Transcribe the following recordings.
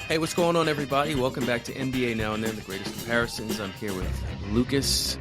Hey, what's going on, everybody? Welcome back to NBA Now and Then, the greatest comparisons. I'm here with Lucas,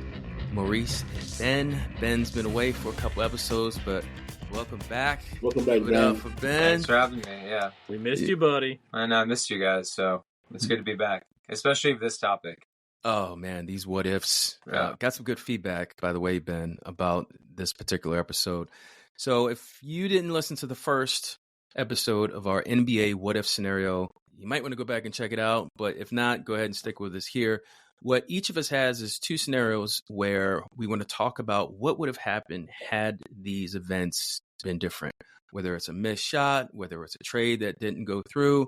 Maurice, and Ben. Ben's been away for a couple episodes, but welcome back. Welcome back, Give it up for Ben. Thanks for having me, yeah. We missed you, buddy. And I missed you guys, so it's good to be back, especially with this topic. Oh, man, these what-ifs. Got some good feedback, by the way, Ben, about this particular episode. So if you didn't listen to the first episode of our NBA what-if scenario, you might want to go back and check it out. But if not, go ahead and stick with us here. What each of us has is two scenarios where we want to talk about what would have happened had these events been different, whether it's a missed shot, whether it's a trade that didn't go through,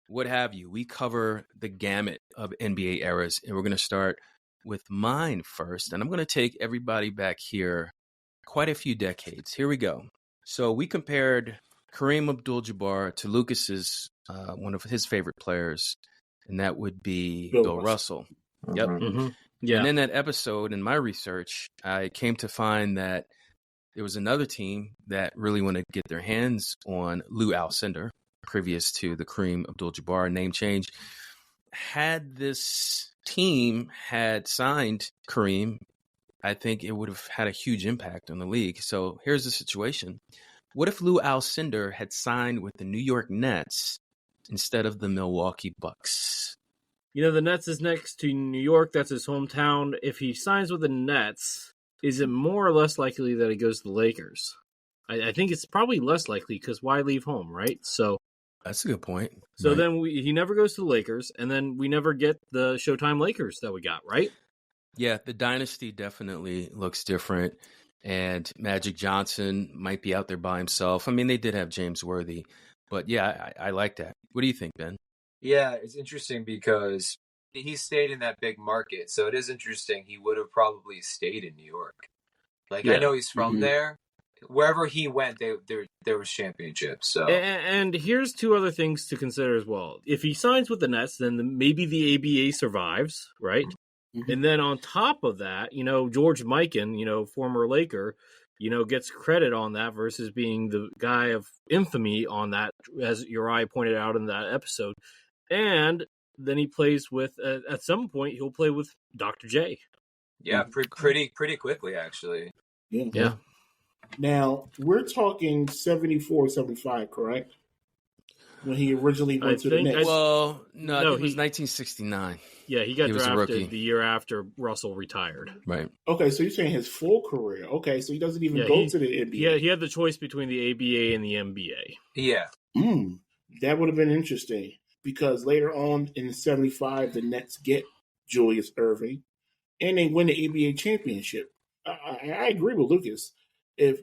what have you. We cover the gamut of NBA eras, and we're going to start with mine first. And I'm going to take everybody back here quite a few decades. Here we go. So we compared Kareem Abdul-Jabbar to Lucas's, one of his favorite players, and that would be Bill Russell. Yep. Mm-hmm. Yeah. And in that episode, in my research, I came to find that there was another team that really wanted to get their hands on Lou Alcindor, previous to the Kareem Abdul-Jabbar name change. Had this team had signed Kareem, I think it would have had a huge impact on the league. So here's the situation. What if Lou Alcindor had signed with the New York Nets instead of the Milwaukee Bucks? You know, the Nets is next to New York. That's his hometown. If he signs with the Nets, is it more or less likely that he goes to the Lakers? I think it's probably less likely because why leave home, right? So that's a good point. So right. then he never goes to the Lakers, and then we never get the Showtime Lakers that we got, right? Yeah, the dynasty definitely looks different. And Magic Johnson might be out there by himself. I mean, they did have James Worthy. But yeah, I like that. What do you think, Ben? Yeah, it's interesting because he stayed in that big market. So it is interesting. He would have probably stayed in New York. Like, yeah. I know he's from there. Wherever he went, there was championships. So, and here's two other things to consider as well. If he signs with the Nets, then maybe the ABA survives, right? Mm-hmm. And then on top of that, you know, George Mikan, you know, former Laker, you know, gets credit on that versus being the guy of infamy on that, as Uriah pointed out in that episode. And then he plays with, at some point, he'll play with Dr. J. Yeah, pretty quickly, actually. Yeah. Now, we're talking 74, 75, correct? When he originally went to the Knicks. Well, no, it was 1969. Yeah, he got drafted the year after Russell retired. Right. Okay, so you're saying his full career. Okay, so he doesn't even go to the NBA. Yeah, he had the choice between the ABA and the NBA. Yeah. That would have been interesting because later on in 75, the Nets get Julius Erving and they win the ABA championship. I agree with Lucas. If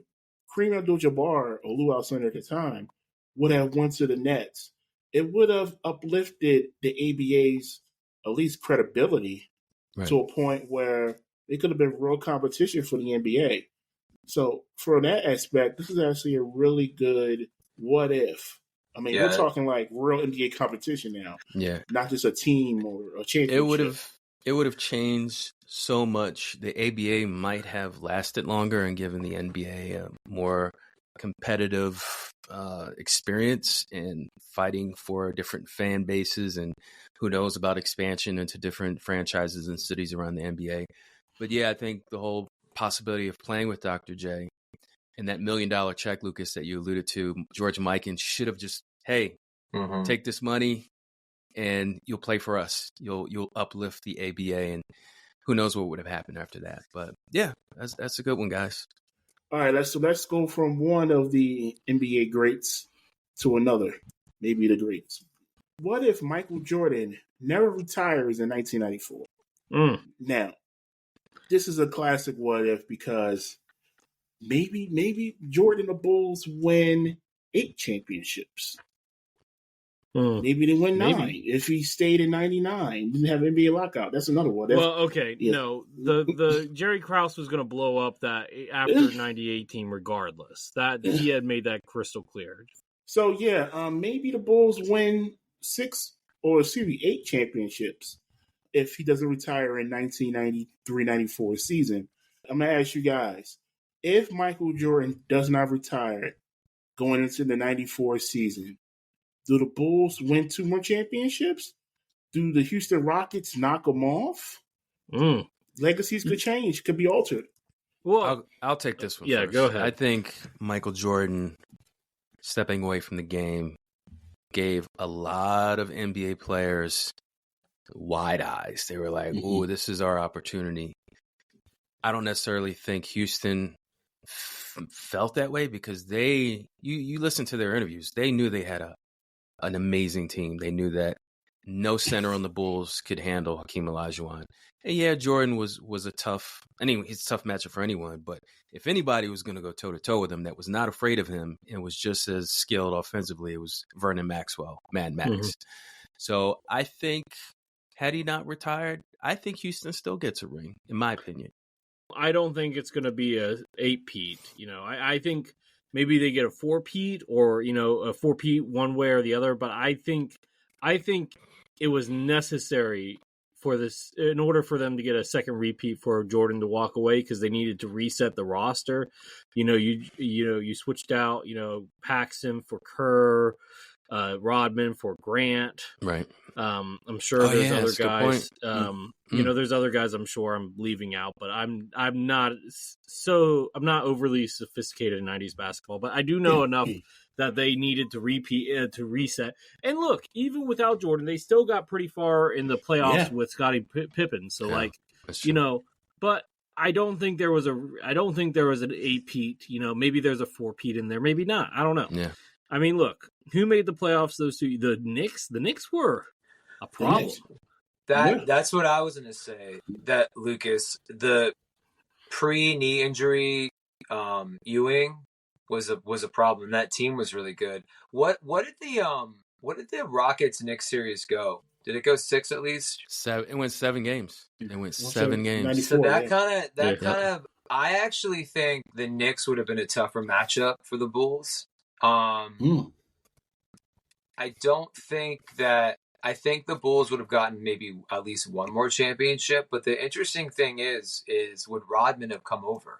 Kareem Abdul-Jabbar or Lou Alcindor at the time would have went to the Nets, it would have uplifted the ABA's at least credibility to a point where it could have been real competition for the NBA. So for that aspect, this is actually a really good what if. I mean, we're talking like real NBA competition now. Yeah. Not just a team or a championship. It would have changed so much. The ABA might have lasted longer and given the NBA a more competitive experience in fighting for different fan bases, and who knows about expansion into different franchises and cities around the NBA. But yeah, I think the whole possibility of playing with Dr. J and that $1 million check, Lucas, that you alluded to, George Mikan should have just, hey, take this money and you'll play for us. You'll uplift the ABA, and who knows what would have happened after that. But yeah, that's a good one, guys. All right, let's go from one of the NBA greats to another, maybe the greats. What if Michael Jordan never retires in 1994? Now, this is a classic what if because maybe Jordan and the Bulls win 8 championships. Maybe they win 9. If he stayed in 99, didn't have NBA lockout. That's another one. Well, okay, no, the Jerry Krause was going to blow up that after 98 team regardless. That he had made that crystal clear. So yeah, maybe the Bulls win 8 championships if he doesn't retire in 1993-94 season. I'm gonna ask you guys: if Michael Jordan does not retire going into the 94 season, Do the Bulls win 2 more championships? Do the Houston Rockets knock them off? Legacies could change, could be altered. Well, I'll take this one first. Go ahead. I think Michael Jordan stepping away from the game gave a lot of NBA players wide eyes. They were like, ooh, this is our opportunity. I don't necessarily think Houston felt that way because you listen to their interviews. They knew they had an amazing team. They knew that no center on the Bulls could handle Hakeem Olajuwon. And yeah, Jordan was a tough matchup for anyone. But if anybody was going to go toe to toe with him that was not afraid of him and was just as skilled offensively, it was Vernon Maxwell, Mad Max. So I think had he not retired, I think Houston still gets a ring, in my opinion. I don't think it's going to be a 8-peat. I think maybe they get a 4-peat or, a 4-peat one way or the other. But I think it was necessary for this in order for them to get a second repeat for Jordan to walk away because they needed to reset the roster. You switched out, Paxson for Kerr, Rodman for Grant. Right. I'm sure there's other guys. There's other guys I'm sure I'm leaving out, but I'm not overly sophisticated in 90s basketball, but I do know enough that they needed to reset. And look, even without Jordan, they still got pretty far in the playoffs with Scottie Pippen. So but I don't think there was an 8-peat, maybe there's a 4-peat in there, maybe not. I don't know. Yeah. I mean, look, who made the playoffs those two? The Knicks? The Knicks were a problem. That's what I was going to say. That, Lucas, the pre-knee injury Ewing was a problem. That team was really good. What did the Rockets Knicks series go? Did it go 6 at least? 7. It went 7 games. It went 7 games. So that kind of I actually think the Knicks would have been a tougher matchup for the Bulls. I think the Bulls would have gotten maybe at least one more championship. But the interesting thing is would Rodman have come over?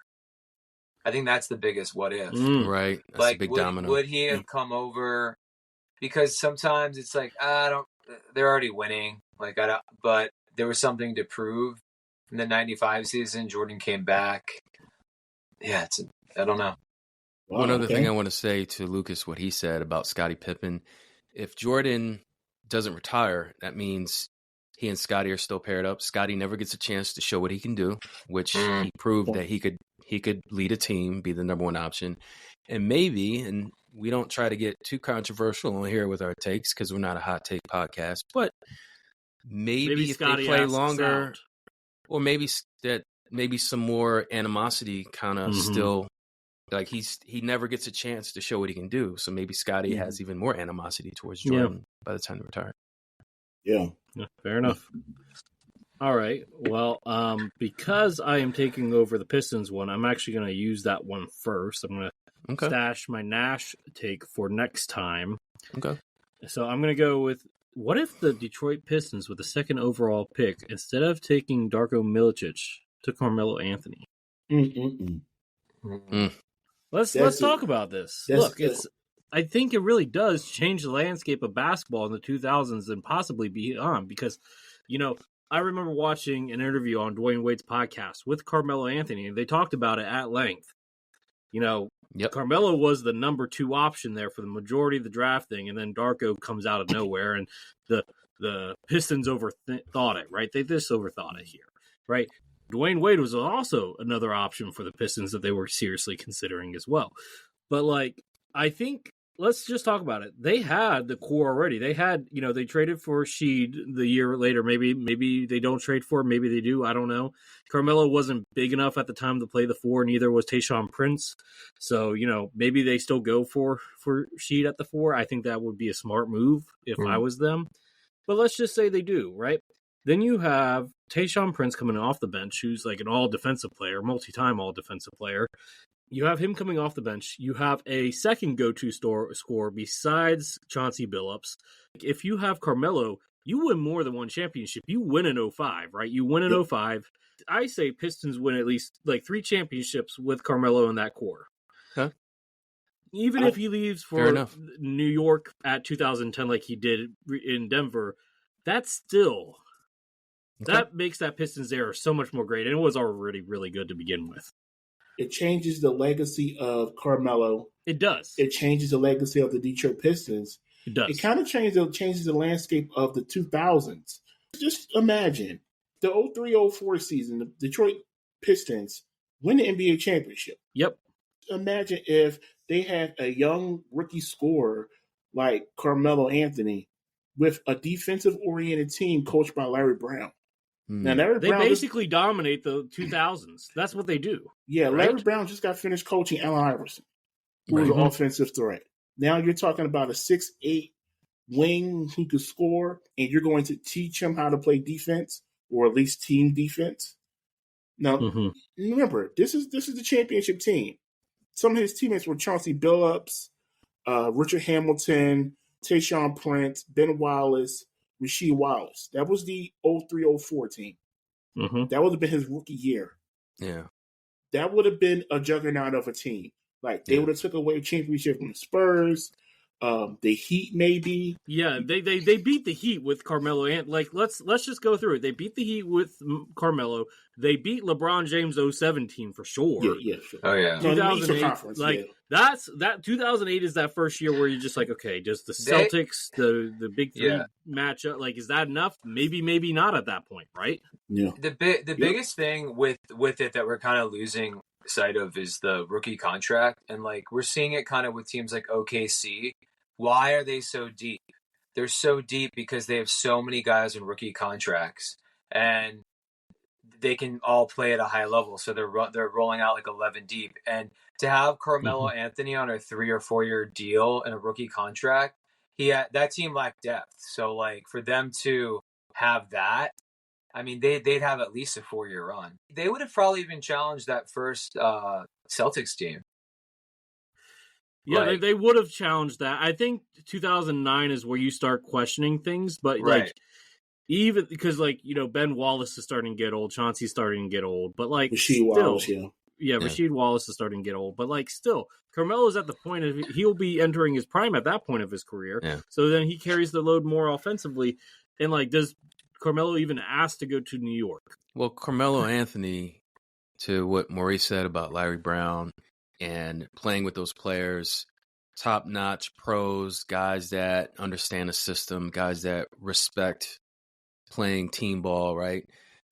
I think that's the biggest what if. Right. That's a big domino. Would he have come over? Because sometimes it's like, they're already winning. But there was something to prove. In the 95 season, Jordan came back. Yeah, I don't know. Wow, one other thing I want to say to Lucas, what he said about Scottie Pippen. If Jordan doesn't retire, that means he and Scottie are still paired up. Scottie never gets a chance to show what he can do, which he proved that he could lead a team, be the number one option. And we don't try to get too controversial on here with our takes because we're not a hot take podcast, but maybe if they play longer, or maybe some more animosity kind of still. Like he never gets a chance to show what he can do. So maybe Scottie has even more animosity towards Jordan by the time to retire. Yeah. Fair enough. All right. Well, because I am taking over the Pistons one, I'm actually going to use that one first. I'm going to stash my Nash take for next time. Okay. So I'm going to go with, what if the Detroit Pistons with the second overall pick, instead of taking Darko Milicic, took Carmelo Anthony? Let's talk about this. Look, I think it really does change the landscape of basketball in the 2000s and possibly beyond because, I remember watching an interview on Dwayne Wade's podcast with Carmelo Anthony, and they talked about it at length. Carmelo was the number 2 option there for the majority of the draft thing, and then Darko comes out of nowhere, and the Pistons overthought it, right? They just overthought it here, right? Dwayne Wade was also another option for the Pistons that they were seriously considering as well. But, I think, let's just talk about it. They had the core already. They had, they traded for Sheed the year later. Maybe they don't trade for him. Maybe they do. I don't know. Carmelo wasn't big enough at the time to play the 4, neither was Tayshaun Prince. So, maybe they still go for Sheed at the 4. I think that would be a smart move if I was them. But let's just say they do, right? Then you have Tayshaun Prince coming off the bench, who's like an all-defensive player, multi-time all-defensive player. You have him coming off the bench. You have a second go-to scorer besides Chauncey Billups. If you have Carmelo, you win more than one championship. You win in 05, right? You win in 05. I say Pistons win at least 3 championships with Carmelo in that core. Huh? Even if he leaves for New York at 2010 like he did in Denver, that's still... That makes that Pistons era so much more great, and it was already really good to begin with. It changes the legacy of Carmelo. It does. It changes the legacy of the Detroit Pistons. It does. It kind of changes the landscape of the 2000s. Just imagine the 03-04 season, the Detroit Pistons win the NBA championship. Yep. Imagine if they had a young rookie scorer like Carmelo Anthony with a defensive-oriented team coached by Larry Brown. Now, Larry Brown basically dominate the 2000s. That's what they do. Yeah, right? Larry Brown just got finished coaching Allen Iverson, who was an offensive threat. Now you're talking about a 6'8" wing who could score, and you're going to teach him how to play defense, or at least team defense. Now, remember, this is the championship team. Some of his teammates were Chauncey Billups, Richard Hamilton, Tayshaun Prince, Ben Wallace, Rasheed Wallace. That was the 03-04 team. That would have been his rookie year. Yeah. That would have been a juggernaut of a team. Like, they would have took away a championship from the Spurs, the Heat maybe. Yeah, they beat the Heat with Carmelo. And like, let's just go through it. They beat the Heat with Carmelo. They beat LeBron James 07 team for sure. Yeah, sure. Oh yeah. 2008, like that's that 2008 is that first year where you're just like, okay, does the Celtics, the big three matchup, like, is that enough? Maybe not at that point, right? Yeah. The biggest thing with it that we're kind of losing sight of is the rookie contract, and like we're seeing it kind of with teams like OKC. Why are they so deep? They're so deep because they have so many guys in rookie contracts, and they can all play at a high level. So they're rolling out like 11 deep, and to have Carmelo Anthony on a 3 or 4 year deal and a rookie contract, that team lacked depth. So like for them to have that, I mean, they'd have at least a 4 year run. They would have probably even challenged that first Celtics team. Yeah, like, they would have challenged that. I think 2009 is where you start questioning things, but like even because like, you know, Ben Wallace is starting to get old, Chauncey's starting to get old, but like Rasheed Wallace, Rasheed Wallace is starting to get old, but like still, Carmelo's at the point of he'll be entering his prime at that point of his career. Yeah. So then he carries the load more offensively, and like, does Carmelo even ask to go to New York? Well, Carmelo Anthony, to what Maurice said about Larry Brown and playing with those players, top-notch pros, guys that understand the system, guys that respect playing team ball, right?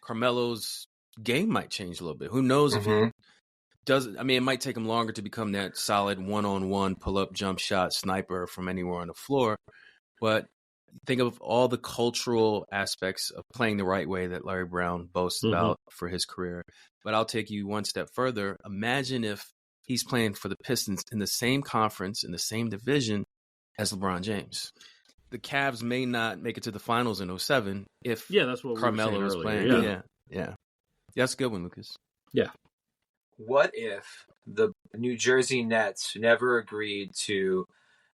Carmelo's game might change a little bit. Who knows if he doesn't? I mean, it might take him longer to become that solid one-on-one pull-up jump shot sniper from anywhere on the floor. But think of all the cultural aspects of playing the right way that Larry Brown boasts about for his career. But I'll take you one step further. Imagine if he's playing for the Pistons in the same conference, in the same division as LeBron James. The Cavs may not make it to the finals in 07 if that's what Carmelo was playing. Yeah. That's a good one, Lucas. Yeah. What if the New Jersey Nets never agreed to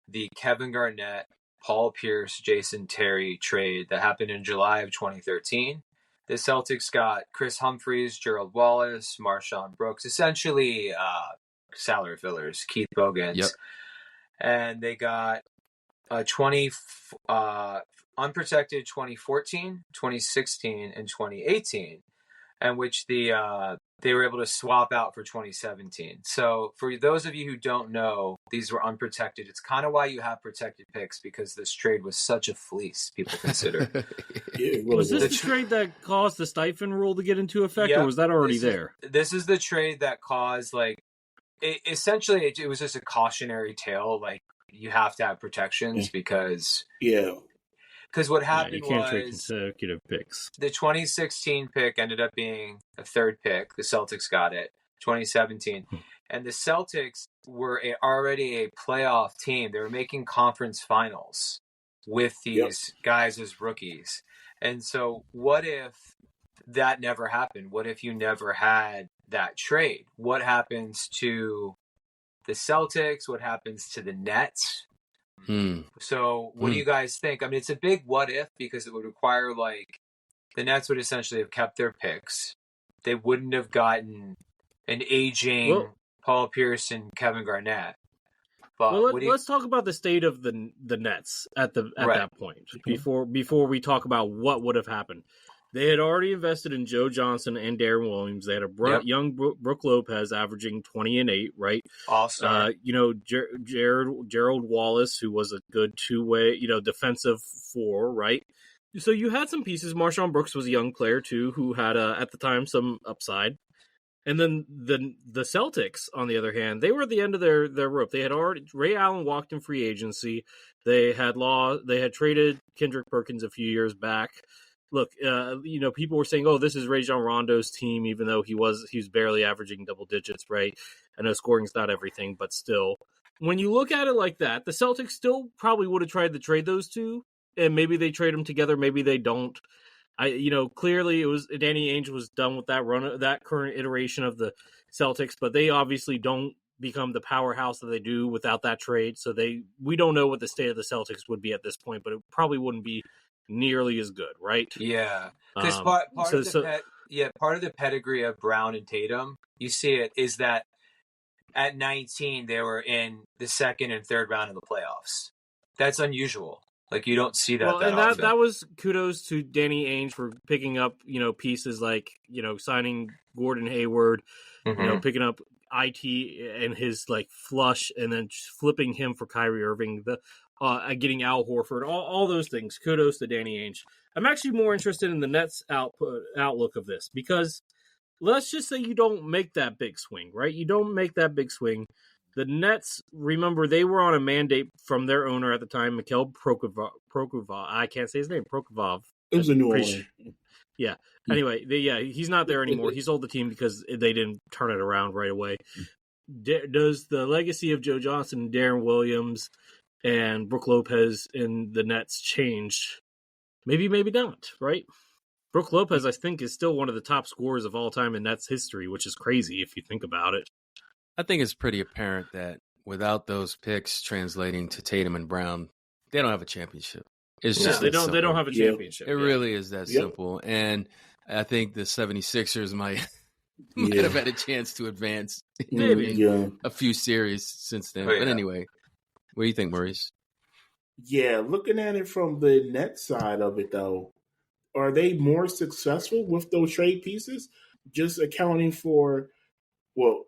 the Kevin Garnett, Paul Pierce, Jason Terry trade that happened in July of 2013? The Celtics got Chris Humphries, Gerald Wallace, Marshawn Brooks, essentially salary fillers, Keith Bogans. Yep. And they got a unprotected 2014, 2016, and 2018, and which they were able to swap out for 2017. So for those of you who don't know, these were unprotected. It's kind of why you have protected picks, because this trade was such a fleece, people consider. Was this the trade that caused the stipend rule to get into effect, or was that already there? This is the trade that caused, like, essentially it was just a cautionary tale. Like, you have to have protections because what happened you can't trade was consecutive picks. The 2016 pick ended up being a third pick. The Celtics got it. 2017. And the Celtics were already a playoff team. They were making conference finals with these guys as rookies. And so what if that never happened? What if you never had that trade? What happens to the Celtics? What happens to the Nets? So what do you guys think? I mean, it's a big what if, because it would require, like, the Nets would essentially have kept their picks. They wouldn't have gotten an aging Paul Pierce and Kevin Garnett. But let's talk about the state of the Nets at that point before we talk about what would have happened. They had already invested in Joe Johnson and Darren Williams. They had a young Brook Lopez averaging 20 and 8, right? All-star. Gerald Wallace, who was a good two-way, defensive four, right? So you had some pieces. Marshawn Brooks was a young player too, who had at the time some upside. And then the Celtics, on the other hand, they were at the end of their rope. They had already Ray Allen walked in free agency. They had traded Kendrick Perkins a few years back. Look, people were saying, "Oh, this is Rajon Rondo's team," even though he was barely averaging double digits, right? I know scoring's not everything, but still, when you look at it like that, the Celtics still probably would have tried to trade those two, and maybe they trade them together, maybe they don't. Clearly it was Danny Ainge was done with that run, that current iteration of the Celtics, but they obviously don't become the powerhouse that they do without that trade. So we don't know what the state of the Celtics would be at this point, but it probably wouldn't be nearly as good, right? Yeah, because part of the pedigree of Brown and Tatum, you see it, is that at 19 they were in the second and third round of the playoffs. That's unusual. Like, you don't see that that often. That was kudos to Danny Ainge for picking up, pieces like, getting Gordon Hayward, picking up IT and his like flush, and then flipping him for Kyrie Irving, getting Al Horford, all those things. Kudos to Danny Ainge. I'm actually more interested in the Nets outlook of this, because let's just say you don't make that big swing, right? You don't make that big swing. The Nets, remember, they were on a mandate from their owner at the time, Mikhail Prokhorov. I can't say his name, Prokhorov. It was a new owner. Yeah. Anyway, he's not there anymore. He sold the team because they didn't turn it around right away. Does the legacy of Joe Johnson, Darren Williams, and Brook Lopez in the Nets change? Maybe not, right? Brook Lopez, I think, is still one of the top scorers of all time in Nets history, which is crazy if you think about it. I think it's pretty apparent that without those picks translating to Tatum and Brown, they don't have a championship. It's just they don't have a championship. It really is that simple. And I think the 76ers might have had a chance to advance maybe a few series since then. But anyway, what do you think, Maurice? Yeah, looking at it from the net side of it, though, are they more successful with those trade pieces? Just accounting for,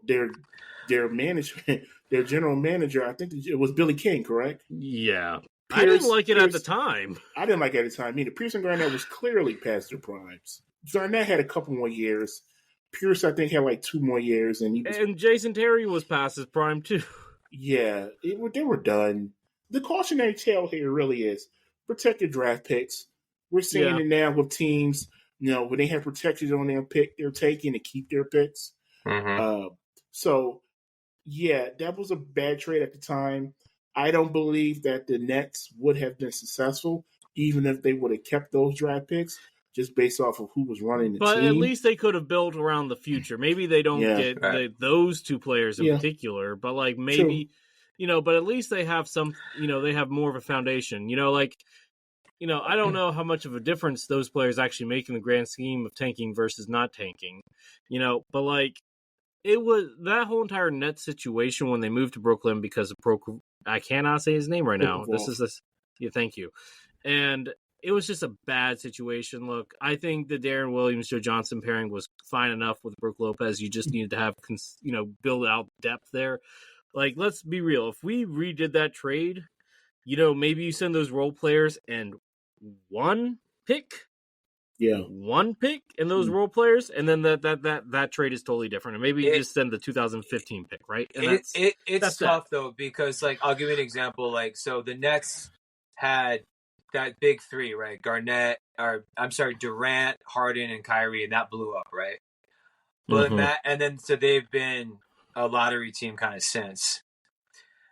their management, their general manager, I think it was Billy King, correct? Yeah. I didn't like it at the time. I didn't like it at the time either. Pierce and Garnett was clearly past their primes. Garnett had a couple more years. Pierce, I think, had like 2 more years. And Jason Terry was past his prime, too. Yeah, they were done. The cautionary tale here really is protect your draft picks. We're seeing it now with teams, when they have protections on their pick, they're taking to keep their picks. Mm-hmm. So, that was a bad trade at the time. I don't believe that the Nets would have been successful, even if they would have kept those draft picks, just based off of who was running the team. But at least they could have built around the future. Maybe they don't get those two players in particular, but like maybe, but at least they have some, they have more of a foundation. I don't know how much of a difference those players actually make in the grand scheme of tanking versus not tanking, but like, it was that whole entire Nets situation when they moved to Brooklyn because of I cannot say his name right now. Thank you. And it was just a bad situation. Look, I think the Darren Williams, Joe Johnson pairing was fine enough with Brook Lopez. You just needed to have, build out depth there. Like, let's be real. If we redid that trade, maybe you send those role players and one pick and those role players, and then that trade is totally different. And maybe you just send the 2015 pick, right? And it's tough though, because like I'll give you an example. Like, so the Nets had that big three, right? Durant, Harden, and Kyrie, and that blew up, right? But and then so they've been a lottery team kind of since.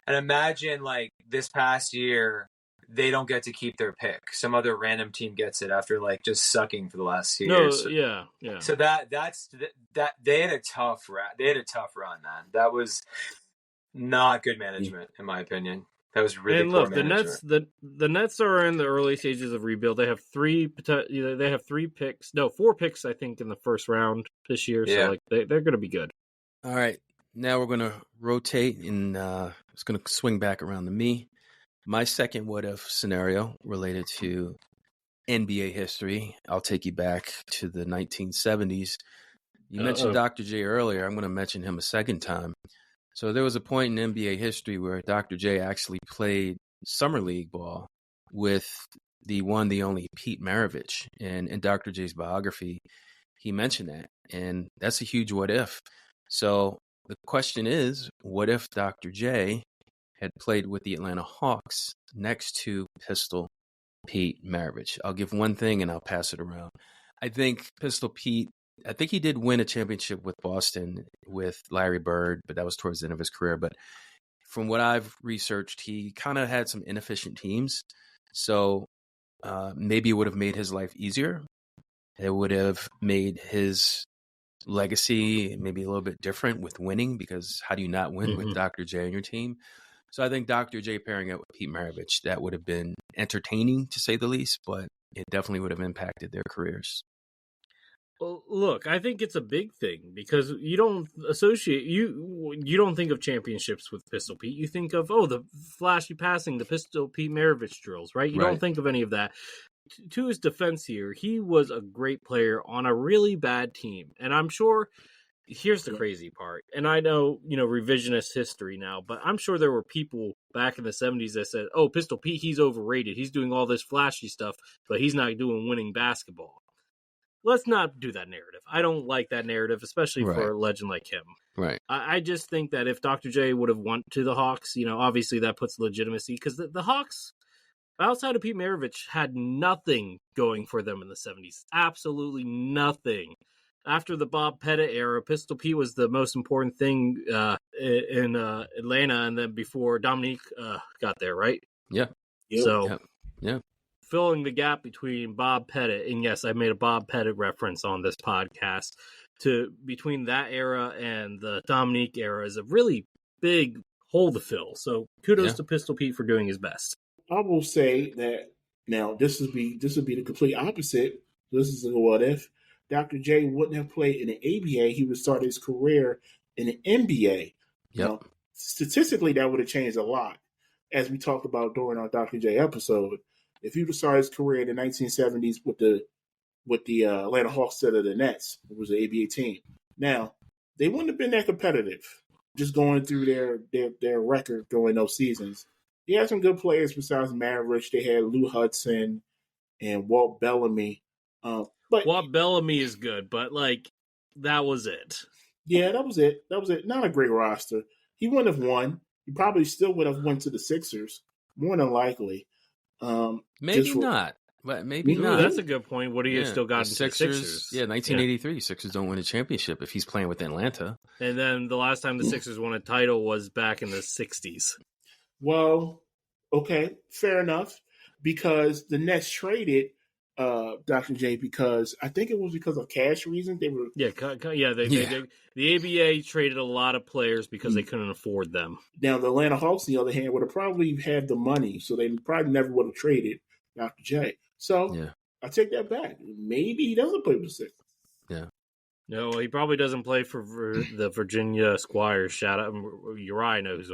And imagine like this past year, they don't get to keep their pick. Some other random team gets it after like just sucking for the last 2 years. So that's they had a tough run, man. That was not good management, in my opinion. That was really poor management. The Nets are in the early stages of rebuild. They have 4 picks, I think, in the first round this year. So like they're going to be good. All right. Now we're going to rotate and it's going to swing back around to me. My second what if scenario related to NBA history. I'll take you back to the 1970s. You mentioned Dr. J earlier. I'm going to mention him a second time. So there was a point in NBA history where Dr. J actually played summer league ball with the one, the only Pete Maravich. And in Dr. J's biography, he mentioned that. And that's a huge what if. So the question is, what if Dr. J had played with the Atlanta Hawks next to Pistol Pete Maravich? I'll give one thing and I'll pass it around. I think Pistol Pete, I think he did win a championship with Boston with Larry Bird, but that was towards the end of his career. But from what I've researched, he kind of had some inefficient teams. So maybe it would have made his life easier. It would have made his legacy maybe a little bit different with winning, because how do you not win with Dr. J on your team? So I think Dr. J pairing up with Pete Maravich, that would have been entertaining to say the least, but it definitely would have impacted their careers. Well, look, I think it's a big thing because you don't associate you don't think of championships with Pistol Pete. You think of the flashy passing, the Pistol Pete Maravich drills, right? You don't think of any of that. To his defense here, he was a great player on a really bad team, and I'm sure. Here's the crazy part, and I know, revisionist history now, but I'm sure there were people back in the 70s that said, "Oh, Pistol Pete, he's overrated. He's doing all this flashy stuff, but he's not doing winning basketball." Let's not do that narrative. I don't like that narrative, especially for a legend like him. Right. I just think that if Dr. J would have went to the Hawks, obviously that puts legitimacy, because the Hawks, outside of Pete Maravich, had nothing going for them in the 70s. Absolutely nothing. After the Bob Pettit era, Pistol Pete was the most important thing in Atlanta, and then before Dominique got there, right? Yeah. So, yeah. Filling the gap between Bob Pettit, and yes, I made a Bob Pettit reference on this podcast, between that era and the Dominique era is a really big hole to fill. So kudos to Pistol Pete for doing his best. I will say that now this would be the complete opposite. This is a what if. Dr. J wouldn't have played in the ABA. He would start his career in the NBA. Now, statistically, that would have changed a lot, as we talked about during our Dr. J episode. If he would have started his career in the 1970s with the Atlanta Hawks instead of the Nets, it was an ABA team. Now, they wouldn't have been that competitive. Just going through their record during those seasons, he had some good players besides Maravich. They had Lou Hudson and Walt Bellamy. But Walt Bellamy is good, but that was it. Yeah, that was it. Not a great roster. He wouldn't have won. He probably still would have went to the Sixers, more than likely. Maybe not. But maybe not. That's a good point. Would he have still gotten to the Sixers? Yeah, 1983. Sixers don't win a championship if he's playing with Atlanta. And then the last time the Sixers won a title was back in the 60s. Well, okay, fair enough. Because the Nets traded Dr. J because I think it was because of cash reasons. They were the ABA traded a lot of players because they couldn't afford them. Now the Atlanta Hawks, on the other hand, would have probably had the money, so they probably never would have traded Dr. J. So I take that back. Maybe he doesn't play with the Sixers. Yeah. No, he probably doesn't play for the Virginia Squires. Shout out, Uriah knows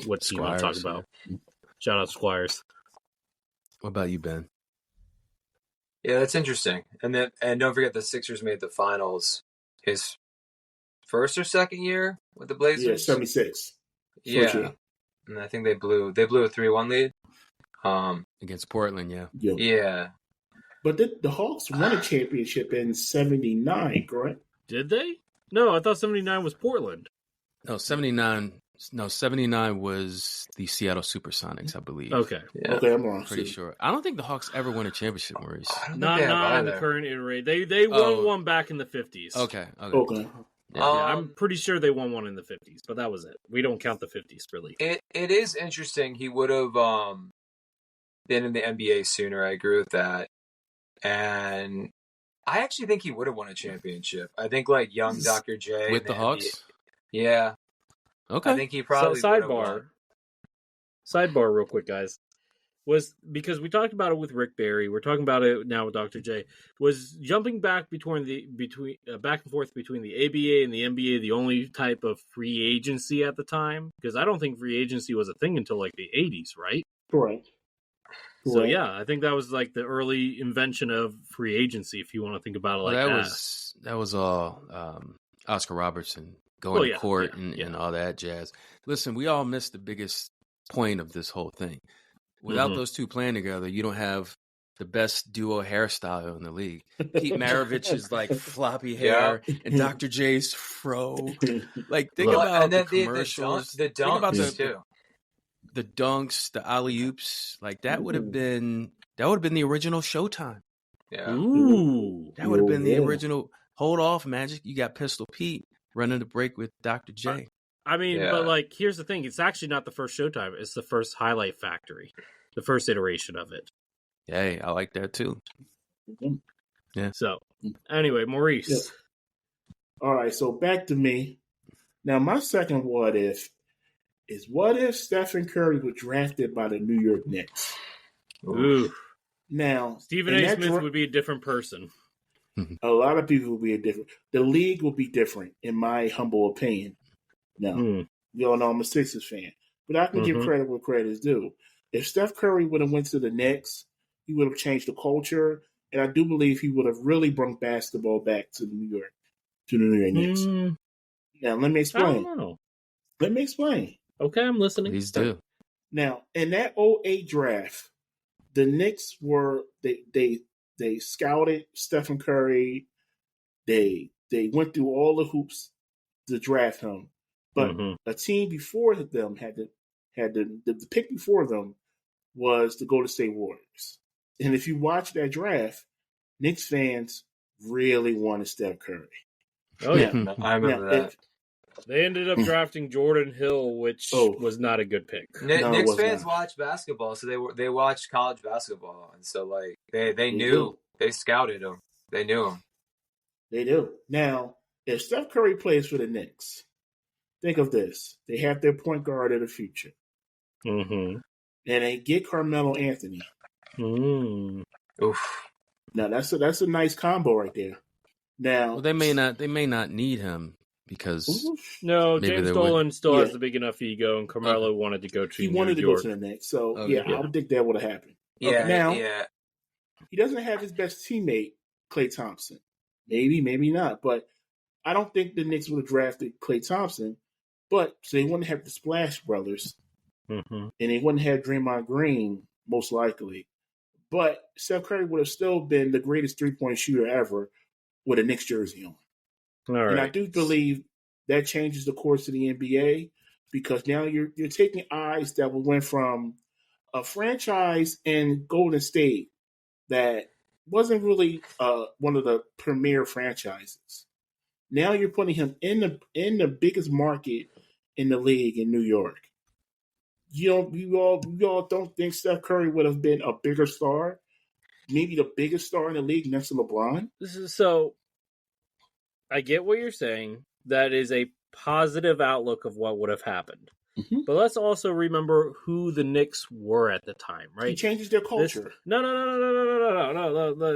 what team I'm talking about. Shout out Squires. What about you, Ben? Yeah, that's interesting. And don't forget the Sixers made the finals his first or second year with the Blazers. Yeah, 76. Yeah. And I think they blew a 3-1 lead. Against Portland, yeah. Yeah. But the Hawks won a championship in 79, correct? Did they? No, I thought 79 was Portland. No, 79 was the Seattle Supersonics, I believe. Okay. Yeah. Okay, I'm wrong. Pretty sure. I don't think the Hawks ever won a championship, Maurice. Not in the current iteration. They won one back in the 50s. Okay. Yeah, I'm pretty sure they won one in the 50s, but that was it. We don't count the 50s, really. It is interesting. He would have been in the NBA sooner. I agree with that. And I actually think he would have won a championship. I think young Dr. J. With the Hawks? NBA, yeah. Okay. I think he probably Sidebar real quick, guys. was because we talked about it with Rick Barry. We're talking about it now with Dr. J. Was jumping back back and forth between the ABA and the NBA the only type of free agency at the time? Because I don't think free agency was a thing until like the 80s, right? Correct. So yeah, I think that was like the early invention of free agency, if you want to think about it like that. That was all Oscar Robertson going to court and all that jazz. Listen, we all missed the biggest point of this whole thing. Without those two playing together, you don't have the best duo hairstyle in the league. Pete Maravich's like floppy hair and Dr. J's fro. Like think about the commercials, the dunks too. The dunks, the alley oops, like that would have been the original Showtime. Yeah, that would have been the original. Hold off, Magic. You got Pistol Pete running the break with Dr. J. I mean, but like, here's the thing: it's actually not the first Showtime; it's the first Highlight Factory, the first iteration of it. Hey, I like that too. Yeah. So, anyway, Maurice. Yeah. All right, so back to me. Now, my second what if is what if Stephen Curry was drafted by the New York Knicks? Ooh. Now, Stephen A. Smith would be a different person. A lot of people would be the league will be different, in my humble opinion. Now, you all know I'm a Sixers fan, but I can give credit where credit is due. If Steph Curry would have went to the Knicks, he would have changed the culture, and I do believe he would have really brought basketball back to the New York Knicks. Now, let me explain. I don't know. Let me explain. Okay, I'm listening. Please do. Now, in that 2008 draft, the Knicks they scouted Stephen Curry. They went through all the hoops to draft him, but a team before them had the pick before them was the Golden State Warriors. And if you watch that draft, Knicks fans really wanted Steph Curry. Oh yeah, I remember that. They ended up drafting Jordan Hill, which was not a good pick. Knicks fans watch basketball, so they watched college basketball, and so like they knew they scouted him. They knew him. They do. Now, if Steph Curry plays for the Knicks, think of this: they have their point guard of the future, and they get Carmelo Anthony. Oof. Now that's a nice combo right there. Now they may not need him. Because no, James Dolan still has a big enough ego, and Carmelo wanted to go to New York. He wanted to go to the Knicks, so I would think that would have happened. Yeah, now he doesn't have his best teammate, Klay Thompson. Maybe not, but I don't think the Knicks would have drafted Klay Thompson. But so they wouldn't have the Splash Brothers, and they wouldn't have Draymond Green most likely. But Steph Curry would have still been the greatest 3-point shooter ever with a Knicks jersey on. All right. And I do believe that changes the course of the NBA because now you're taking eyes that went from a franchise in Golden State that wasn't really one of the premier franchises. Now you're putting him in the biggest market in the league in New York. You all don't think Steph Curry would have been a bigger star, maybe the biggest star in the league next to LeBron? So I get what you're saying. That is a positive outlook of what would have happened. But let's also remember who the Knicks were at the time, right? He changes their culture. No.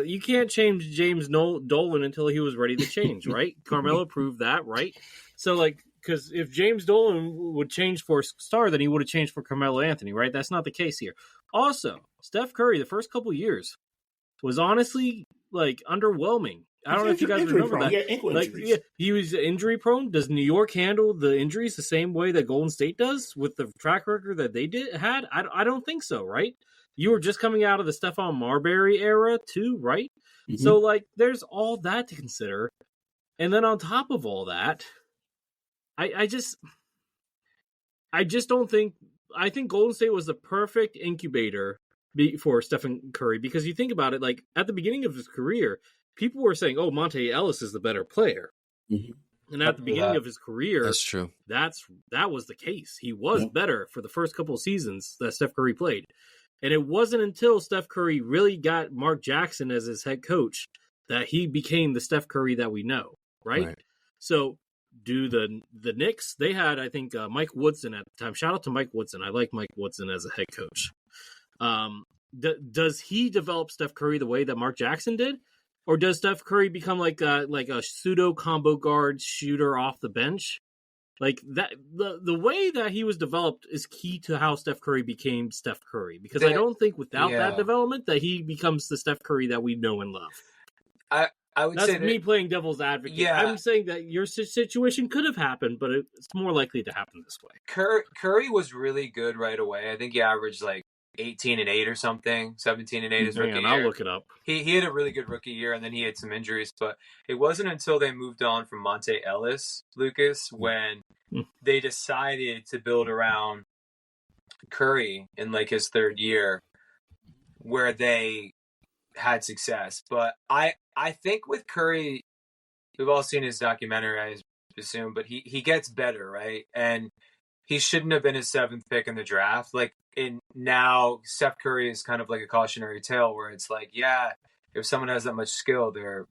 You can't change James Dolan until he was ready to change, right? Carmelo proved that, right? So, like, because if James Dolan would change for a star, then he would have changed for Carmelo Anthony, right? That's not the case here. Also, Steph Curry, the first couple years, was honestly, like, underwhelming. I don't know if you guys remember that. He was injury prone. Does New York handle the injuries the same way that Golden State does with the track record that they had? I don't think so, right? You were just coming out of the Stephon Marbury era too, right? So, like, there's all that to consider. And then on top of all that, I just don't think... I think Golden State was the perfect incubator for Stephen Curry because you think about it, like, at the beginning of his career... People were saying, "Oh, Monte Ellis is the better player," and at the beginning of his career, that's true. That was the case. He was better for the first couple of seasons that Steph Curry played, and it wasn't until Steph Curry really got Mark Jackson as his head coach that he became the Steph Curry that we know. Right? So, do the Knicks? They had, I think, Mike Woodson at the time. Shout out to Mike Woodson. I like Mike Woodson as a head coach. Does he develop Steph Curry the way that Mark Jackson did? Or does Steph Curry become like a pseudo combo guard shooter off the bench? Like that, the way that he was developed is key to how Steph Curry became Steph Curry. Because I don't think without that development that he becomes the Steph Curry that we know and love. I would That's say me playing devil's advocate. Yeah. I'm saying that your situation could have happened, but it's more likely to happen this way. Curry was really good right away. I think he averaged like 18-8 or something, 17-8 his rookie year. I'll look it up. He had a really good rookie year, and then he had some injuries. But it wasn't until they moved on from Monte Ellis, Lucas, when they decided to build around Curry in like his third year, where they had success. But I think with Curry, we've all seen his documentary, I assume, but he gets better, right? And he shouldn't have been his 7th pick in the draft. Like, now Steph Curry is kind of like a cautionary tale where it's like, yeah, if someone has that much skill, they're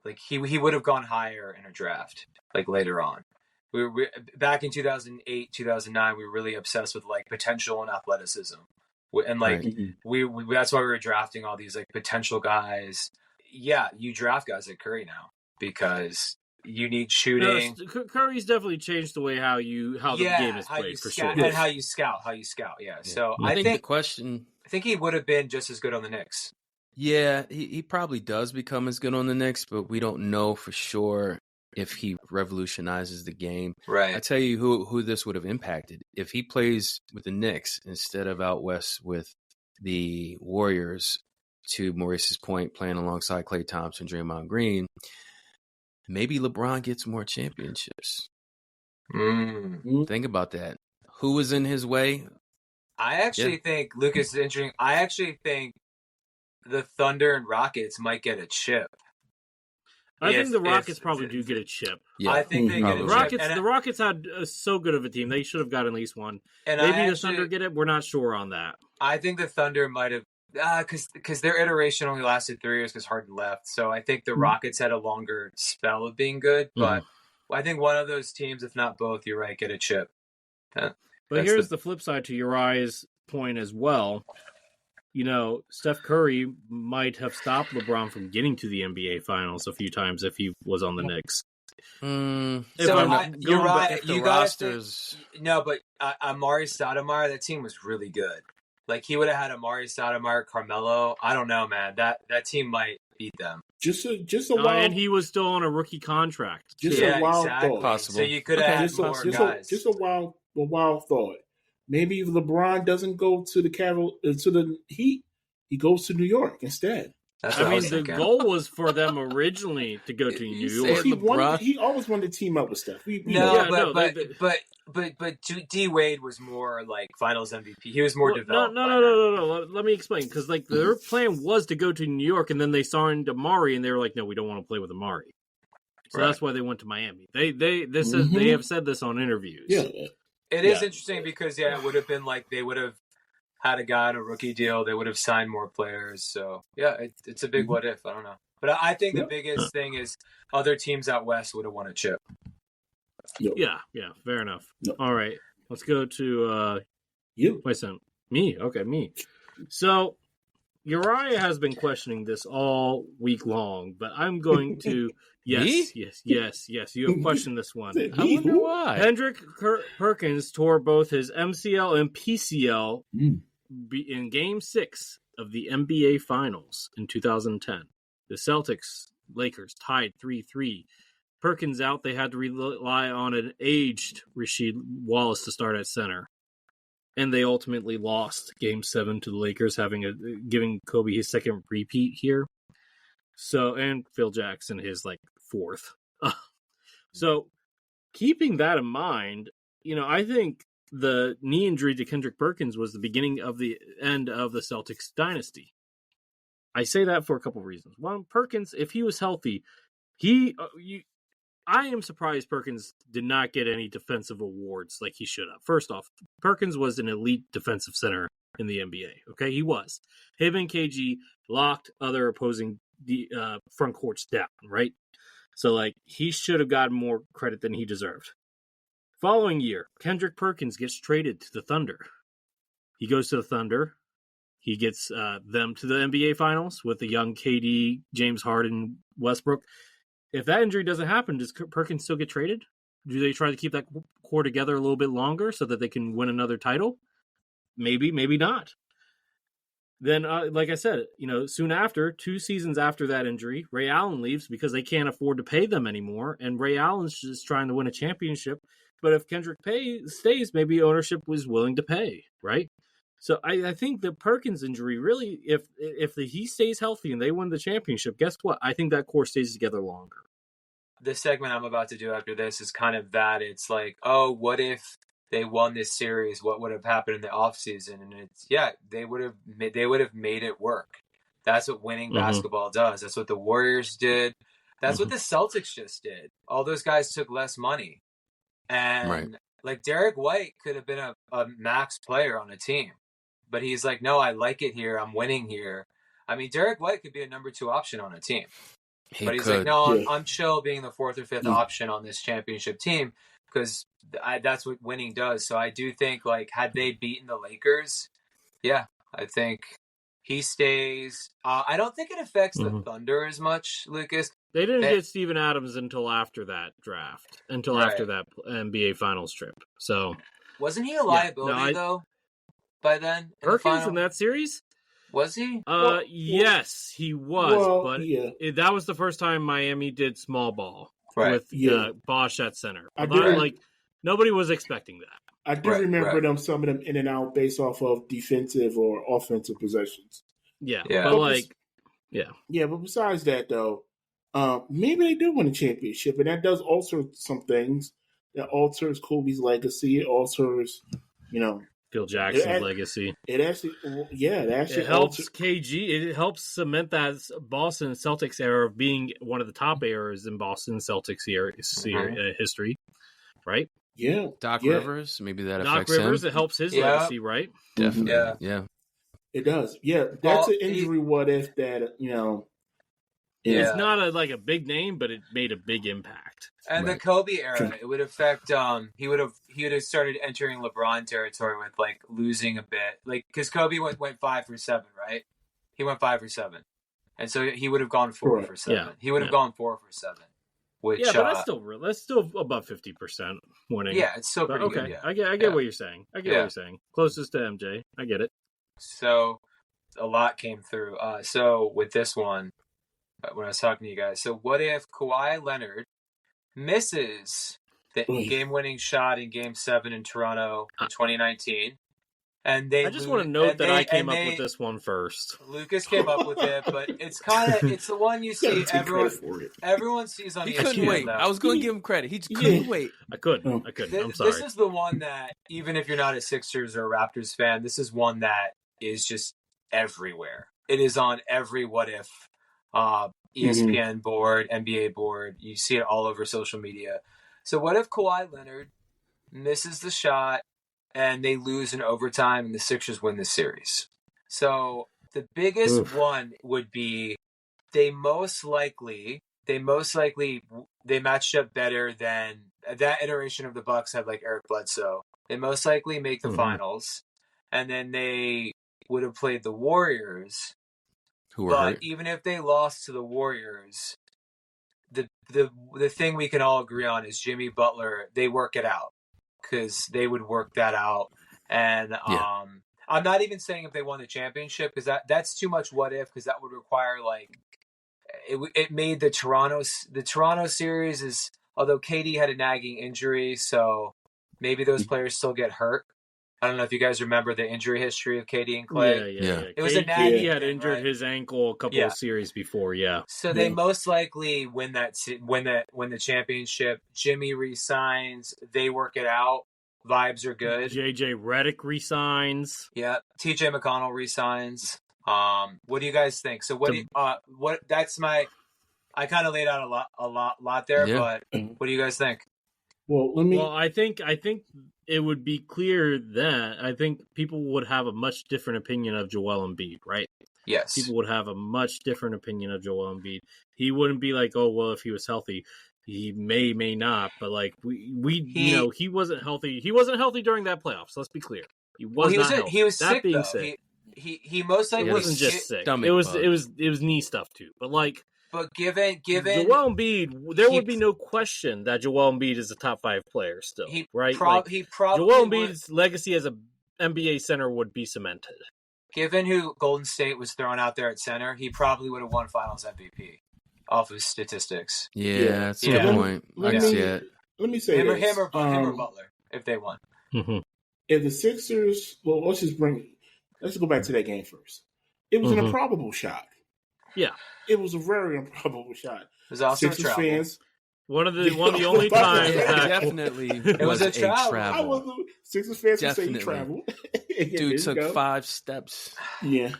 like, he would have gone higher in a draft, like later on. We back in 2008, 2009, we were really obsessed with like potential and athleticism. And like, we that's why we were drafting all these like potential guys. Yeah, you draft guys like Curry now because you need shooting. No, Curry's definitely changed the way how the game is played for sure, and how you scout. Yeah. So I think the question. I think he would have been just as good on the Knicks. Yeah, he probably does become as good on the Knicks, but we don't know for sure if he revolutionizes the game. Right. I tell you who this would have impacted. If he plays with the Knicks instead of out west with the Warriors, to Maurice's point, playing alongside Klay Thompson, Draymond Green, maybe LeBron gets more championships. Think about that. Who was in his way? I actually think, Lucas, is interesting. I actually think the Thunder and Rockets might get a chip. I think the Rockets probably do get a chip. Yeah. I think they get a chip. The Rockets had so good of a team. They should have got at least one. And maybe the Thunder get it. We're not sure on that. I think the Thunder might have, because their iteration only lasted 3 years because Harden left. So I think the Rockets had a longer spell of being good. But I think one of those teams, if not both, you're right, get a chip. But here's the flip side to Uriah's point as well. You know, Steph Curry might have stopped LeBron from getting to the NBA Finals a few times if he was on the Knicks. Uriah, you guys, no, but Maurice Stoudemire, that team was really good. Like, he would have had Maurice Stoudemire, Carmelo. I don't know, man. That team might beat them. Just a wild, and he was still on a rookie contract. A wild thought. Possible. So you could have more guys. Just a wild thought. Maybe if LeBron doesn't go to the Heat, he goes to New York instead. The goal was for them originally to go to New York. He always wanted to team up with Steph. But D Wade was more like Finals MVP. He was more developed. No. Let me explain. Because like their plan was to go to New York, and then they signed Amari, and they were like, "No, we don't want to play with Amari." So that's why they went to Miami. They have said this on interviews. Yeah. It is interesting because, it would have been like they would have had a guy on a rookie deal. They would have signed more players. So, it's a big what if. I don't know. But I think the biggest thing is other teams out west would have won a chip. Yeah, fair enough. All right, let's go to you. Wait a second. Me? Okay, me. So, Uriah has been questioning this all week long, but I'm going to... Yes. You have questioned this one. I wonder why. Kendrick Perkins tore both his MCL and PCL in Game 6 of the NBA Finals in 2010. The Celtics, Lakers tied 3-3. Perkins out. They had to rely on an aged Rasheed Wallace to start at center. And they ultimately lost Game 7 to the Lakers, giving Kobe his second repeat here. So, and Phil Jackson his fourth. So, keeping that in mind, I think the knee injury to Kendrick Perkins was the beginning of the end of the Celtics dynasty. I say that for a couple of reasons. One, Perkins, if he was healthy, I am surprised Perkins did not get any defensive awards like he should have. First off, Perkins was an elite defensive center in the NBA. Okay, he was. Him and KG locked other opposing front courts down, right? So, he should have gotten more credit than he deserved. Following year, Kendrick Perkins gets traded to the Thunder. He goes to the Thunder. He gets them to the NBA Finals with the young KD, James Harden, Westbrook. If that injury doesn't happen, does Perkins still get traded? Do they try to keep that core together a little bit longer so that they can win another title? Maybe, maybe not. Then, like I said, soon after, 2 seasons after that injury, Ray Allen leaves because they can't afford to pay them anymore, and Ray Allen's just trying to win a championship. But if Kendrick stays, maybe ownership was willing to pay, right? So I think the Perkins injury really, if he stays healthy and they win the championship, guess what? I think that core stays together longer. The segment I'm about to do after this is kind of that. It's like, oh, what if they won this series? What would have happened in the offseason? And it's, they would have made it work. That's what winning basketball does. That's what the Warriors did. That's what the Celtics just did. All those guys took less money. And like Derek White could have been a max player on a team. But he's like, no, I like it here. I'm winning here. I mean, Derek White could be a number 2 option on a team. But he's like, no, I'm chill being the 4th or 5th option on this championship team because that's what winning does. So I do think, like, had they beaten the Lakers, I think he stays. I don't think it affects the Thunder as much, Lucas. They didn't get Steven Adams until after that draft, after that NBA Finals trip. So wasn't he a liability, though? By then, Perkins in that series, was he? Yes, he was. That was the first time Miami did small ball with Bosch at center. Nobody was expecting that. I do remember some of them in and out based off of defensive or offensive possessions. Yeah. But besides that, though, maybe they do win a championship, and that does alter some things. That alters Kobe's legacy. It alters, Phil Jackson's legacy. It actually helps KG. It helps cement that Boston Celtics era of being one of the top eras in Boston Celtics history, right? Yeah. Doc Rivers, maybe that affects Doc Rivers, him. It helps his legacy, right? Definitely. Yeah. It does. Yeah, that's an injury. What if that? It's not a big name, but it made a big impact. And the Kobe era, it would affect. He would have started entering LeBron territory with like losing a bit, like because Kobe went 5 for 7, right? He went 5 for 7, and so he would have gone 4 for 7. He would have gone 4 for 7. Which, but that's still above 50% winning. Yeah, it's still pretty good. Yeah. I get what you're saying. What you're saying. Closest to MJ. I get it. So a lot came through. So with this one. When I was talking to you guys. So what if Kawhi Leonard misses the game-winning shot in Game 7 in Toronto in 2019? And I just want to note that I came up with this one first. Lucas came up with it, but it's the one you see everyone sees on ESPN. He couldn't wait. Though. I was going to give him credit. He just couldn't wait. I couldn't. I'm sorry. This is the one that, even if you're not a Sixers or Raptors fan, this is one that is just everywhere. It is on every What If ESPN board, NBA board. You see it all over social media. So what if Kawhi Leonard misses the shot and they lose in overtime and the Sixers win the series? So the biggest one would be they matched up better than that iteration of the Bucks had like Eric Bledsoe. They most likely make the finals, and then they would have played the Warriors. But even if they lost to the Warriors, the thing we can all agree on is Jimmy Butler. They work it out because they would work that out. And I'm not even saying if they won the championship because that's too much what if, because that would require like it made the Toronto series is, although KD had a nagging injury, so maybe those players still get hurt. I don't know if you guys remember the injury history of KD and Clay. Yeah. It was a nagging. He had injured his ankle a couple of series before. So they most likely win the championship. Jimmy resigns. They work it out. Vibes are good. JJ Redick resigns. Yeah. TJ McConnell resigns. What do you guys think? So I kind of laid out a lot there, but what do you guys think? Well, I think it would be clear that I think people would have a much different opinion of Joel Embiid, right? Yes. People would have a much different opinion of Joel Embiid. He wouldn't be like, oh, well, if he was healthy, he may not, but like he wasn't healthy. He wasn't healthy during that playoffs. Let's be clear. He was sick, though. He most likely It wasn't just sick. stomach It was bug. it was knee stuff too. But like, but given Joel Embiid, there would be no question that Joel Embiid is a top 5 player still, right? He probably Joel Embiid's legacy as a NBA center would be cemented. Given who Golden State was throwing out there at center, he probably would have won Finals MVP off of statistics. Yeah, that's a good point. I can see it. Let me say him this. or Butler if they won. Mm-hmm. If the Sixers, let's go back to that game first. It was an improbable shot. Yeah, it was a very improbable shot. It was also Sixers a travel. Fans. One of the only times that definitely it was a travel. I was Sixers fans who say he traveled. Dude took 5 steps. Yeah,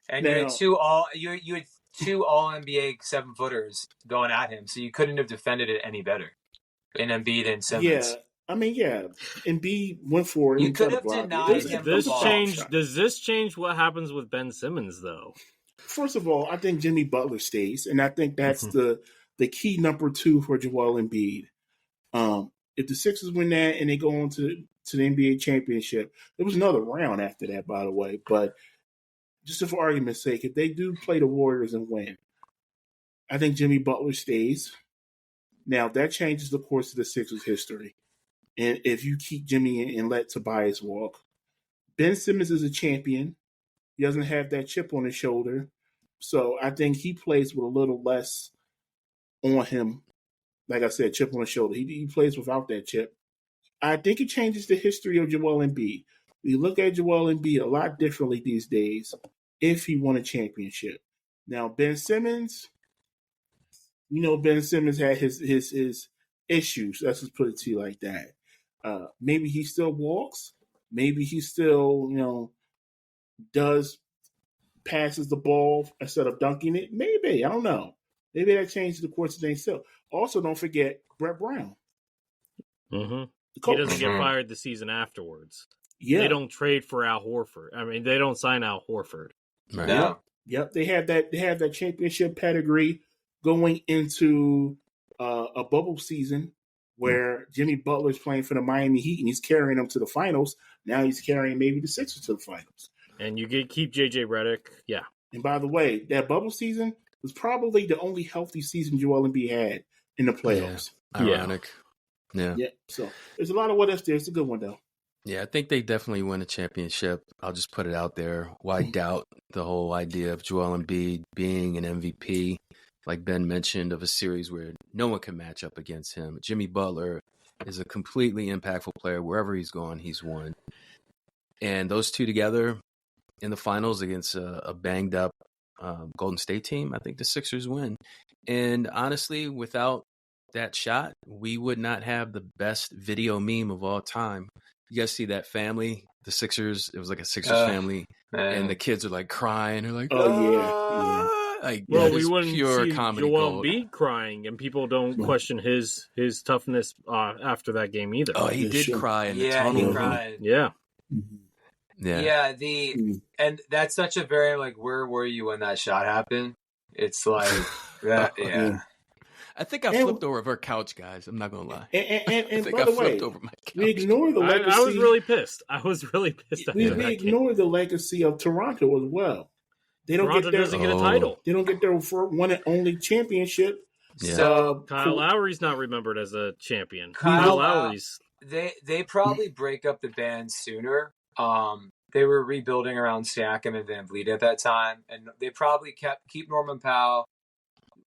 and you had two all NBA 7-footers going at him, so you couldn't have defended it any better. In Embiid and Simmons. Embiid went for it. You could have denied him the ball. Does this change what happens with Ben Simmons though? First of all, I think Jimmy Butler stays, and I think that's the key number 2 for Joel Embiid. If the Sixers win that and they go on to the NBA championship, there was another round after that, by the way. But just for argument's sake, if they do play the Warriors and win, I think Jimmy Butler stays. Now, that changes the course of the Sixers' history. And if you keep Jimmy and let Tobias walk, Ben Simmons is a champion. He doesn't have that chip on his shoulder. So I think he plays with a little less on him. Like I said, chip on his shoulder. He plays without that chip. I think it changes the history of Joel Embiid. We look at Joel Embiid a lot differently these days if he won a championship. Now, Ben Simmons, Ben Simmons had his issues. Let's just put it to you like that. Maybe he still walks. Maybe he still, passes the ball instead of dunking it. Maybe. I don't know. Maybe that changed the course of things still. Also, don't forget Brett Brown. Mm-hmm. He doesn't get fired the season afterwards. Yeah. They don't trade for Al Horford. I mean, they don't sign Al Horford. Right. No. Yep. They have that championship pedigree going into a bubble season where Jimmy Butler's playing for the Miami Heat and he's carrying them to the finals. Now he's carrying maybe the Sixers to the finals. And you keep JJ Redick. Yeah. And by the way, that bubble season was probably the only healthy season Joel Embiid had in the playoffs. Yeah. Ironic. Yeah. So there's a lot of what ifs there. It's a good one though. Yeah, I think they definitely win a championship. I'll just put it out there. Why doubt the whole idea of Joel Embiid being an MVP, like Ben mentioned, of a series where no one can match up against him. Jimmy Butler is a completely impactful player. Wherever he's gone, he's won. And those two together in the finals against a banged up Golden State team, I think the Sixers win. And honestly, without that shot, we would not have the best video meme of all time. You guys see that family, the Sixers? It was like a Sixers family, and the kids are like crying. They're like, yeah. Like, we wouldn't pure see comedy Joel gold. Embiid crying, and people don't question his toughness after that game either. Oh, he did cry in the tunnel. Yeah, he cried. Yeah. Yeah, and that's such a very where were you when that shot happened? It's like that. Yeah. I think I flipped over her couch, guys. I'm not gonna lie. And I by the way, flipped over my couch. we ignore the legacy. I was really pissed. We ignore the legacy of Toronto as well. They don't doesn't get a title. They don't get their one and only championship. Yeah. So Kyle Lowry's not remembered as a champion. Kyle Lowry's. They probably break up the band sooner. They were rebuilding around Siakam and Van Vliet at that time, and they probably keep Norman Powell.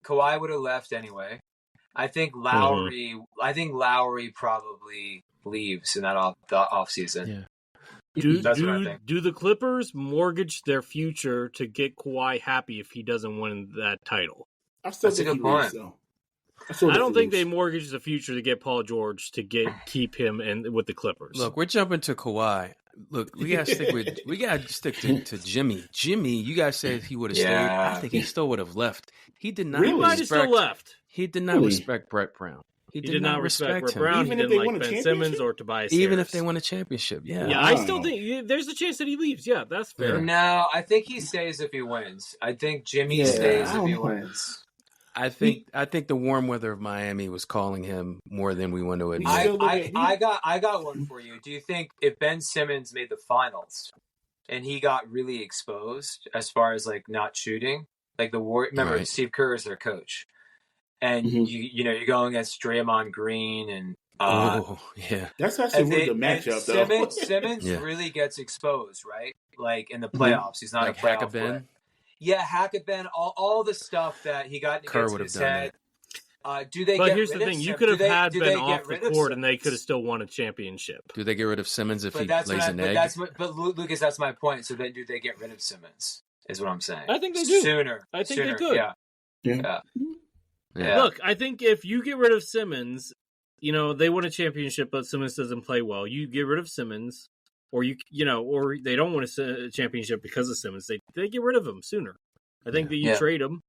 Kawhi would have left anyway. I think Lowry probably leaves in that off season. Yeah. That's what I think. Do the Clippers mortgage their future to get Kawhi happy if he doesn't win that title? That's a good point. I don't think they mortgage the future to get Paul George to keep him with the Clippers. Look, we're jumping to Kawhi. Look, we gotta stick to Jimmy. Jimmy, you guys said if he would have stayed. I think he still would have left. He did not. He might have still left. He did not respect Brett Brown. He did not respect Brett him. Brown. Even he if didn't they like won a Ben championship? Simmons or Tobias Even Harris. if they won a championship, yeah. Yeah, I still think there's a chance that he leaves. Yeah, that's fair. No, I think he stays if he wins. I think Jimmy stays if he wins. I think the warm weather of Miami was calling him more than we want to admit. I got one for you. Do you think if Ben Simmons made the finals and he got really exposed as far as like not shooting. Like remember Steve Kerr is their coach, and you're going against Draymond Green and that's actually a really good matchup though. Simmons really gets exposed, right? Like in the playoffs, he's not like a playoff player. Yeah, Hackett-Ben, all the stuff that he got into his head. Do they? But here's the thing: you could have had Ben off the court, and they could have still won a championship. Do they get rid of Simmons if he lays an egg? But Lucas, that's my point. So then, do they get rid of Simmons? Is what I'm saying. I think they do sooner. I think they could. Yeah. Look, I think if you get rid of Simmons, they win a championship, but Simmons doesn't play well. You get rid of Simmons, or or they don't win a championship because of Simmons. They get rid of him sooner. I think that you trade him.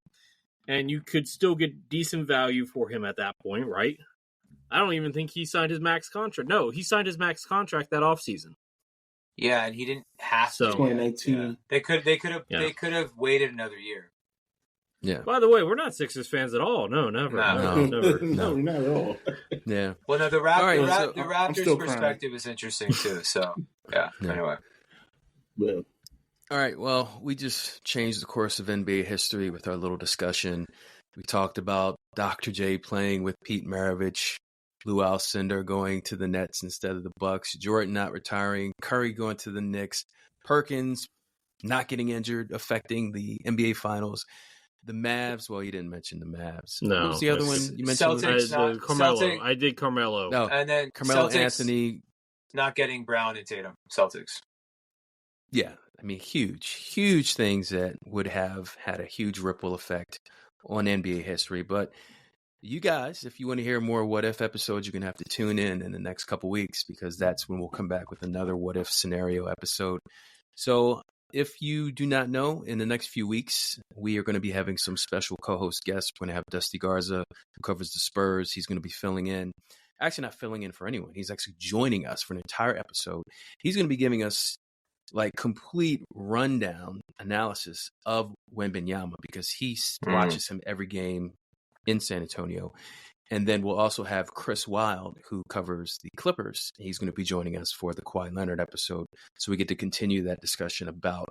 And you could still get decent value for him at that point, right? I don't even think he signed his max contract. No, he signed his max contract that offseason. Yeah, and he didn't have to. 2019. Yeah. They could have waited another year. Yeah. By the way, we're not Sixers fans at all. No, never. No, not at all. Yeah. Well, no, the Raptors' perspective is interesting too. So, anyway. Well. All right, well, we just changed the course of NBA history with our little discussion. We talked about Dr. J playing with Pete Maravich, Lou Alcindor going to the Nets instead of the Bucks, Jordan not retiring, Curry going to the Knicks, Perkins not getting injured, affecting the NBA Finals. The Mavs, well, you didn't mention the Mavs. No. What was the other one you mentioned? Celtics, Carmelo. I did Carmelo. No, and then Carmelo Celtics Anthony. Not getting Brown and Tatum. Celtics. Yeah. I mean, huge things that would have had a huge ripple effect on NBA history. But you guys, if you want to hear more What If episodes, you're going to have to tune in the next couple weeks, because that's when we'll come back with another What If scenario episode. So if you do not know, in the next few weeks, we are going to be having some special co-host guests. We're going to have Dusty Garza, who covers the Spurs. He's going to be filling in. Actually, not filling in for anyone. He's actually joining us for an entire episode. He's going to be giving us like complete rundown analysis of Wembanyama, because he watches him every game in San Antonio. And then we'll also have Chris Wilde, who covers the Clippers. He's going to be joining us for the Kawhi Leonard episode. So we get to continue that discussion about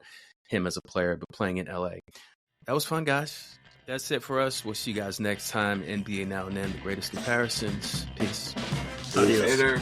him as a player, but playing in LA. That was fun, guys. That's it for us. We'll see you guys next time. NBA Now and Then, the greatest comparisons. Peace. Later.